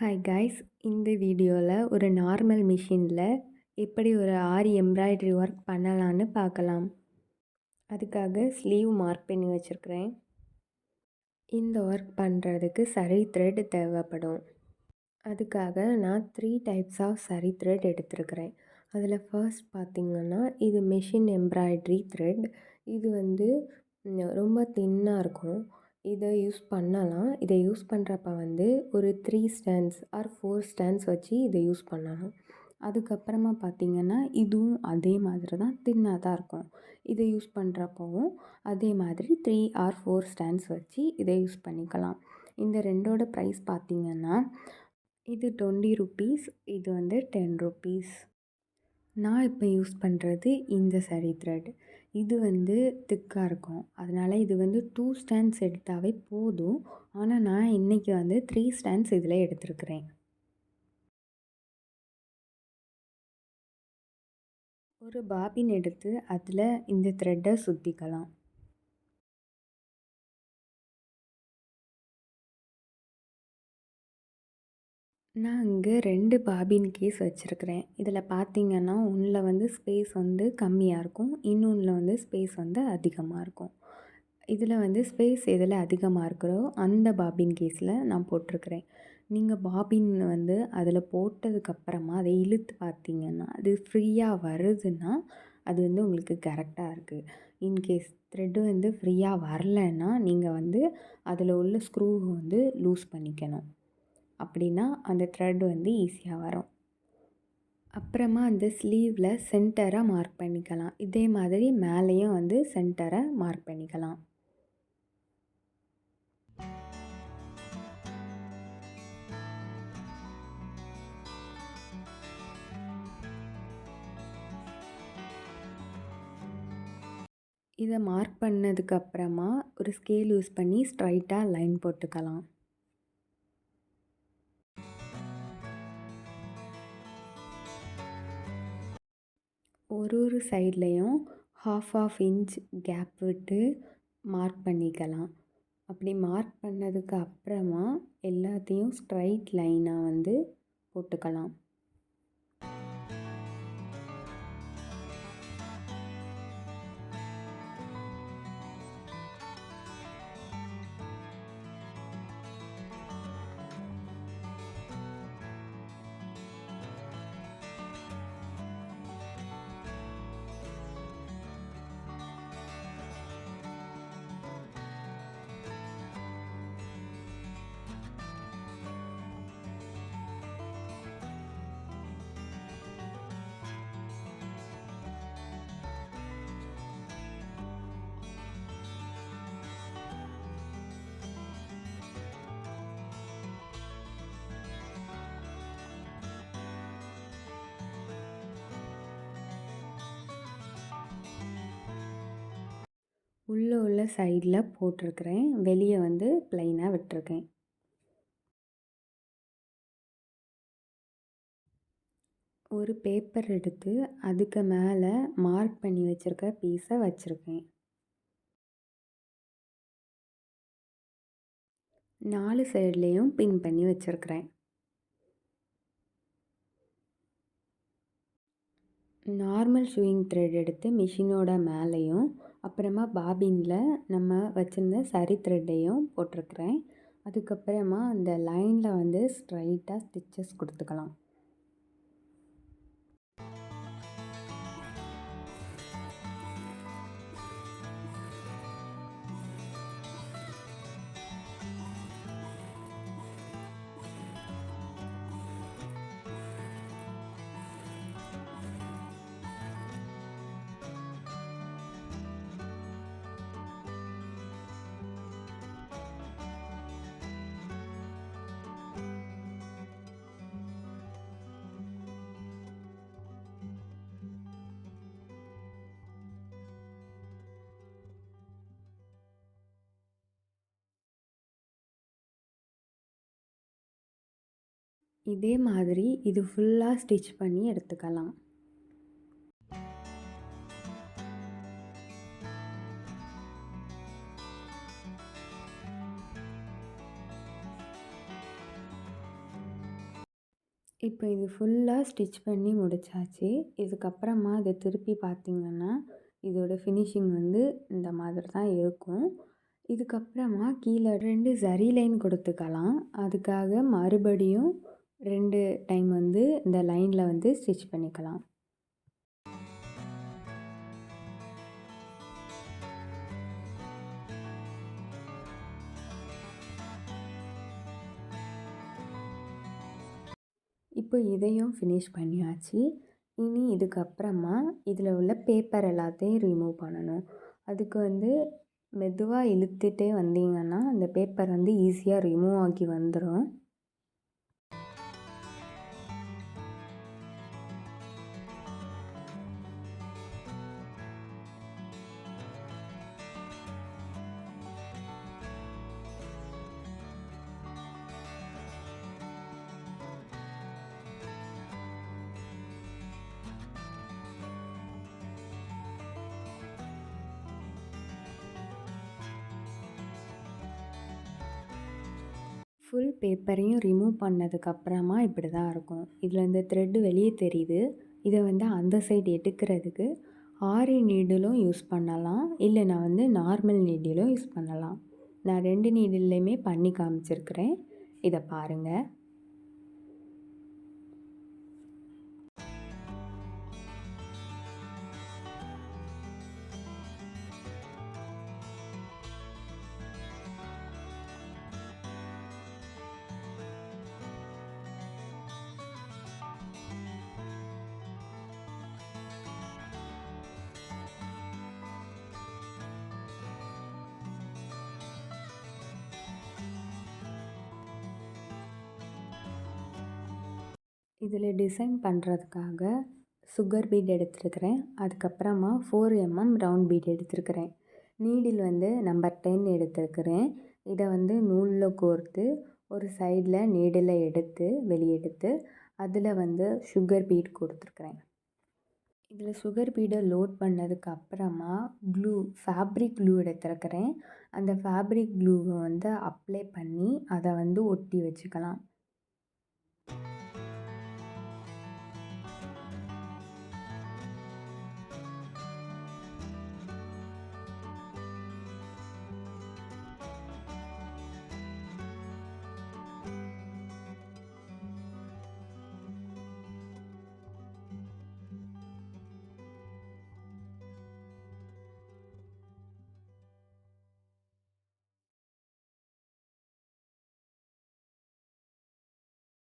Hi guys, இந்த வீடியோவில் ஒரு நார்மல் மிஷினில் எப்படி ஒரு ஆரி எம்ப்ராய்டரி ஒர்க் பண்ணலான்னு பார்க்கலாம். அதுக்காக ஸ்லீவ் மார்க் பண்ணி வச்சுருக்கிறேன். இந்த ஒர்க் பண்ணுறதுக்கு சரி த்ரெட் தேவைப்படும். அதுக்காக நான் 3 டைப்ஸ் ஆஃப் சரி த்ரெட் எடுத்துருக்கிறேன். அதில் ஃபர்ஸ்ட் பார்த்திங்கன்னா இது மிஷின் எம்ப்ராய்டரி த்ரெட். இது ரொம்ப தின்னாக இருக்கும். இதை யூஸ் பண்ணலாம். இதை யூஸ் பண்ணுறப்ப ஒரு 3 ஸ்டாண்ட்ஸ் ஆர் 4 ஸ்டாண்ட்ஸ் வச்சு இதை யூஸ் பண்ணலாம். அதுக்கப்புறமா பார்த்திங்கன்னா இதுவும் அதே மாதிரி தான் தின்னாக தான் இருக்கும். இதை யூஸ் பண்ணுறப்பவும் அதே மாதிரி 3 ஆர் 4 ஸ்டாண்ட்ஸ் வச்சு இதை யூஸ் பண்ணிக்கலாம். இந்த ரெண்டோட ப்ரைஸ் பார்த்திங்கன்னா இது 20 ருபீஸ், இது 10 ருபீஸ். நான் இப்போ யூஸ் பண்ணுறது இந்த சரி த்ரெட். இது திக்காக இருக்கும். அதனால் இது 2 ஸ்டாண்ட்ஸ் எடுத்தாவே போதும். ஆனால் நான் இன்றைக்கி 3 ஸ்டாண்ட்ஸ் இதில் எடுத்துருக்கிறேன். ஒரு பாபின் எடுத்து அதில் இந்த த்ரெட்டை சுற்றிக்கலாம். நான் இங்கே 2 பாபின் கேஸ் வச்சுருக்கிறேன். இதில் பார்த்திங்கன்னா ஒன்றில் ஸ்பேஸ் கம்மியாக இருக்கும், இன்னொன்றில் ஸ்பேஸ் அதிகமாக இருக்கும். இதில் ஸ்பேஸ் எதில் அதிகமாக இருக்கிறோ அந்த பாபின் கேஸில் நான் போட்டிருக்கிறேன். நீங்கள் பாபின் அதில் போட்டதுக்கப்புறமா அதை இழுத்து பார்த்திங்கன்னா அது ஃப்ரீயாக வருதுன்னா அது உங்களுக்கு கரெக்டாக இருக்குது. இன்கேஸ் த்ரெட்டு ஃப்ரீயாக வரலைன்னா நீங்கள் அதில் உள்ள ஸ்க்ரூவை லூஸ் பண்ணிக்கணும். அப்படின்னா அந்த த்ரெட் ஈஸியாக வரும். அப்புறமா அந்த ஸ்லீவில் சென்டரை மார்க் பண்ணிக்கலாம். இதே மாதிரி மேலேயும் சென்டரை மார்க் பண்ணிக்கலாம். இதை மார்க் பண்ணதுக்கப்புறமா ஒரு ஸ்கேல் யூஸ் பண்ணி ஸ்ட்ரைட்டாக லைன் போட்டுக்கலாம். ஒரு சைட்லேயும் ½ இன்ச் கேப் விட்டு மார்க் பண்ணிக்கலாம். அப்படி மார்க் பண்ணதுக்கு அப்புறமா எல்லாத்தையும் ஸ்ட்ரைட் லைனாக போட்டுக்கலாம். உள்ளே உள்ள சைடில் போட்டிருக்கிறேன், வெளியே ப்ளைனாக விட்டுருக்கேன். ஒரு பேப்பர் எடுத்து அதுக்கு மேலே மார்க் பண்ணி வச்சுருக்க பீஸை வச்சுருக்கேன். 4 சைட்லேயும் பின் பண்ணி வச்சுருக்கிறேன். நார்மல் ஷூயிங் த்ரெட் எடுத்து மிஷினோட மேலேயும் அப்புறமா பாபினில் நம்ம வச்சுருந்த சரி த்ரெட்டையும் போட்டிருக்கிறேன். அதுக்கப்புறமா அந்த லைனில் ஸ்ட்ரைட்டாக ஸ்டிச்சஸ் கொடுத்துக்கலாம். இதே மாதிரி இது ஃபுல்லாக ஸ்டிச் பண்ணி எடுத்துக்கலாம். இப்போ இது ஃபுல்லாக ஸ்டிச் பண்ணி முடிச்சாச்சு. இதுக்கப்புறமா இத திருப்பி பார்த்தீங்கன்னா, இதோட ஃபினிஷிங் வந்து இந்த மாதிரி தான் இருக்கும். இதுக்கப்புறமா கீழ 2 சரி லைன் கொடுத்துக்கலாம். அதுக்காக மறுபடியும் 2 டைம் வந்து இந்த லைன்ல வந்து ஸ்டிச் பண்ணிக்கலாம். இப்போ இதையும் ஃபினிஷ் பண்ணியாச்சு. இனி இதுக்கப்புறமா இதில் உள்ள பேப்பர் எல்லாத்தையும் ரிமூவ் பண்ணணும். அதுக்கு வந்து மெதுவா இழுத்துட்டே வந்தீங்கன்னா, அந்த பேப்பர் வந்து ஈஸியாக ரிமூவ் ஆகி வந்துரும். ஃபுல் பேப்பரையும் ரிமூவ் பண்ணதுக்கப்புறமா இப்படி தான் இருக்கும். இதில் இந்த த்ரெட்டு வெளியே தெரியுது. இதை வந்து அந்த சைடு எடுக்கிறதுக்கு ஆரி நீடிலும் யூஸ் பண்ணலாம். இல்லைனா வந்து நார்மல் நீடிலும் யூஸ் பண்ணலாம். நான் 2 நீடில்லையுமே பண்ணி காமிச்சிருக்கிறேன். இதை பாருங்கள். இதில் டிசைன் பண்ணுறதுக்காக சுகர் பீட் எடுத்துருக்கிறேன். அதுக்கப்புறமா 4 mm ரவுண்ட் பீட் எடுத்துருக்கிறேன். நீடில் வந்து நம்பர் 10 எடுத்துருக்கிறேன். இதை வந்து நூலில் கோர்த்து ஒரு சைடில் நீடில் எடுத்து வெளியே எடுத்து அதில் வந்து சுகர் பீட் கொடுத்துருக்குறேன். இதில் சுகர் பீடை லோட் பண்ணதுக்கு அப்புறமா ஃபேப்ரிக் க்ளூ எடுத்துருக்கிறேன். அந்த ஃபேப்ரிக் க்ளூவை வந்து அப்ளை பண்ணி அதை வந்து ஒட்டி வச்சுக்கலாம்.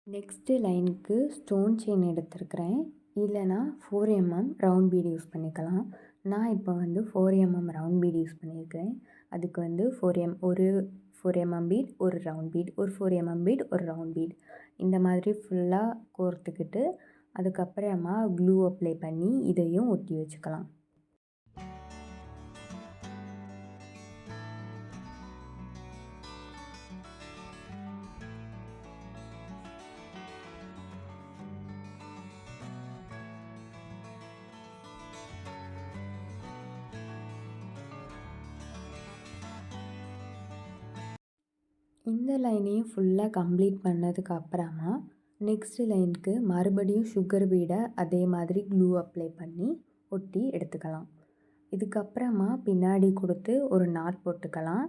நெக்ஸ்ட்டு லைனுக்கு ஸ்டோன் செயின் எடுத்துருக்கிறேன். இல்லைனா 4 mm ரவுண்ட் பீட் யூஸ் பண்ணிக்கலாம். நான் இப்போ வந்து 4 mm ரவுண்ட் பீட் யூஸ் பண்ணியிருக்கிறேன். அதுக்கு வந்து ஒரு 4 mm பீட், ஒரு ரவுண்ட் பீட், ஒரு 4 mm பீட், ஒரு ரவுண்ட் பீட் இந்த மாதிரி ஃபுல்லாக கோர்த்துக்கிட்டு அதுக்கப்புறமா க்ளூ அப்ளை பண்ணி இதையும் ஒட்டி வச்சுக்கலாம். இந்த லைனையும் ஃபுல்லாக கம்ப்ளீட் பண்ணதுக்கு அப்புறமா நெக்ஸ்ட்டு லைனுக்கு மறுபடியும் சுகர் பீடை அதே மாதிரி க்ளூ அப்ளை பண்ணி ஒட்டி எடுத்துக்கலாம். இதுக்கப்புறமா பின்னாடி கொடுத்து ஒரு நாட் போட்டுக்கலாம்.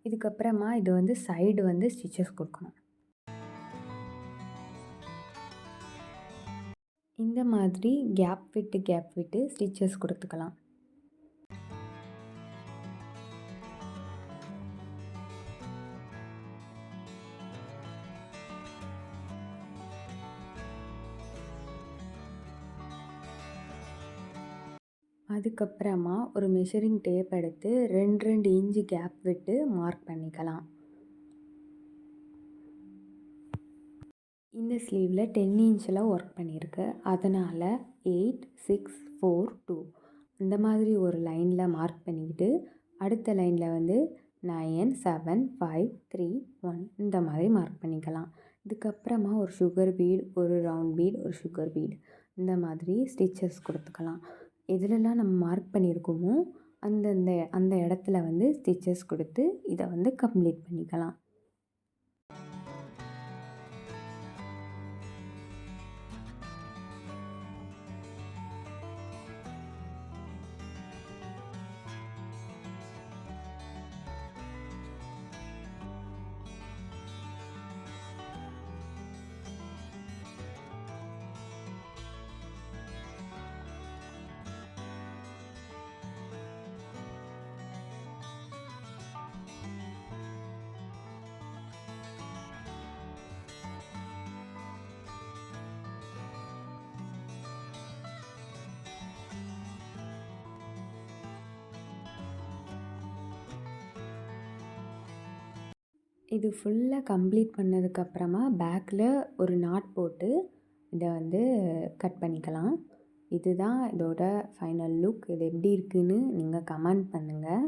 இதுக்கப்புறமா இது வந்து சைடு வந்து ஸ்டிச்சஸ் கொடுக்கணும். இந்த மாதிரி கேப் விட்டு ஸ்டிச்சஸ் கொடுத்துக்கலாம். அதுக்கப்புறமா ஒரு மெஷரிங் டேப் எடுத்து 2 இன்ச்சு கேப் விட்டு மார்க் பண்ணிக்கலாம். இந்த ஸ்லீவில் 10 இன்ச்சில் ஒர்க் பண்ணியிருக்கு. அதனால் 8, 6, 4, 2 இந்த மாதிரி ஒரு லைனில் மார்க் பண்ணிக்கிட்டு அடுத்த லைனில் வந்து 9, 7, 5, 3, 1 இந்த மாதிரி மார்க் பண்ணிக்கலாம். இதுக்கப்புறமா ஒரு சுகர் பீட், ஒரு ரவுண்ட் பீட், ஒரு சுகர் பீட் இந்த மாதிரி ஸ்டிச்சஸ் கொடுத்துக்கலாம். எதுலெல்லாம் நம்ம மார்க் பண்ணியிருக்கோமோ அந்த இடத்துல வந்து ஸ்டிச்சஸ் கொடுத்து இதை வந்து கம்ப்ளீட் பண்ணிக்கலாம். இது ஃபுல்லாக கம்ப்ளீட் பண்ணதுக்கப்புறமா பேக்கில் ஒரு நாட் போட்டு இதை வந்து கட் பண்ணிக்கலாம். இதுதான் இதோட ஃபைனல் லுக். இது எப்படி இருக்குன்னு நீங்கள் கமெண்ட் பண்ணுங்கள்.